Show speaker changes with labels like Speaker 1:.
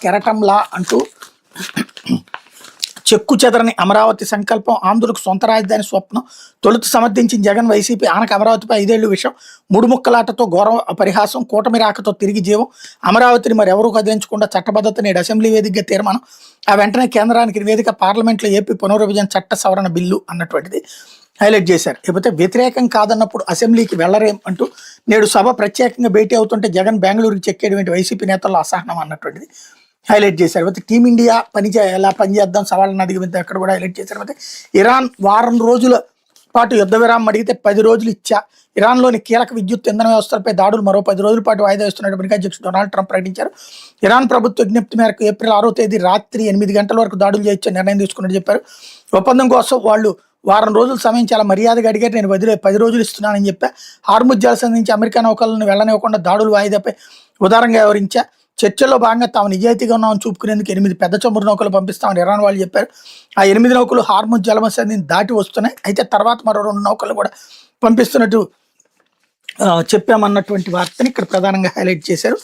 Speaker 1: కెరటంలా అంటూ చెక్కు చెదరని అమరావతి సంకల్పం, ఆంధ్రులకు సొంత రాజధాని స్వప్నం, తొలుత సమర్థించిన జగన్, వైసీపీ ఆనక అమరావతిపై 5 ఏళ్లు విషయం, మూడు ముక్కలాటతో ఘోర పరిహాసం, కూటమి రాకతో తిరిగి జీవం, అమరావతిని మరెవరూ కదిలించకుండా చట్టబద్ధత నేడు అసెంబ్లీ వేదికగా తీర్మానం, ఆ వెంటనే కేంద్రానికి నివేదిక, పార్లమెంట్లో ఏపీ పునర్విభజన చట్ట సవరణ బిల్లు అన్నటువంటిది హైలైట్ చేశారు. లేకపోతే వ్యతిరేకం కాదన్నప్పుడు అసెంబ్లీకి వెళ్లరేం అంటూ నేడు సభ ప్రత్యేకంగా భేటీ అవుతుంటే జగన్ బెంగళూరుకి చెక్కేటువంటి వైసీపీ నేతల్లో అసహనం అన్నటువంటిది హైలైట్ చేశారు. అయితే టీమిండియా ఎలా పనిచేద్దాం, సవాళ్ళను అధిగమిద్దాం అక్కడ కూడా హైలైట్ చేశారు. అయితే ఇరాన్ వారం రోజుల పాటు యుద్ధ విరామం అడిగితే 10 రోజులు ఇచ్చా, ఇరాన్లోని కీలక విద్యుత్ ఇంధన వ్యవస్థలపై దాడులు మరో 10 రోజుల పాటు వాయిదా వేస్తున్నట్టు అమెరికా అధ్యక్షుడు డొనాల్డ్ ట్రంప్ ప్రకటించారు. ఇరాన్ ప్రభుత్వ విజ్ఞప్తి మేరకు ఏప్రిల్ 6వ తేదీ రాత్రి 8 గంటల వరకు దాడులు చేయొచ్చని నిర్ణయం తీసుకున్నట్టు చెప్పారు. ఒప్పందం కోసం వాళ్ళు వారం రోజుల సమయం చాలా మర్యాదగా అడిగారు. నేను 10 రోజులు ఇస్తున్నానని చెప్పా. హార్ముజ్ జలసంధించి అమెరికా నౌకలను వెళ్ళనివ్వకుండా దాడులు వాయిదాపై ఉదారంగా వివరించా. చర్చల్లో భాగంగా తాము నిజాయితీగా ఉన్నామని చూపుకునేందుకు 8 పెద్ద చమురు నౌకలు పంపిస్తామని ఇరాన్ వాళ్ళు చెప్పారు. ఆ 8 నౌకలు హార్ముజ్ జలసంధిని దాటి వస్తున్నాయి. అయితే తర్వాత మరో 2 నౌకలు కూడా పంపిస్తున్నట్టు చెప్పామన్నటువంటి వార్తని ఇక్కడ ప్రధానంగా హైలైట్ చేశారు.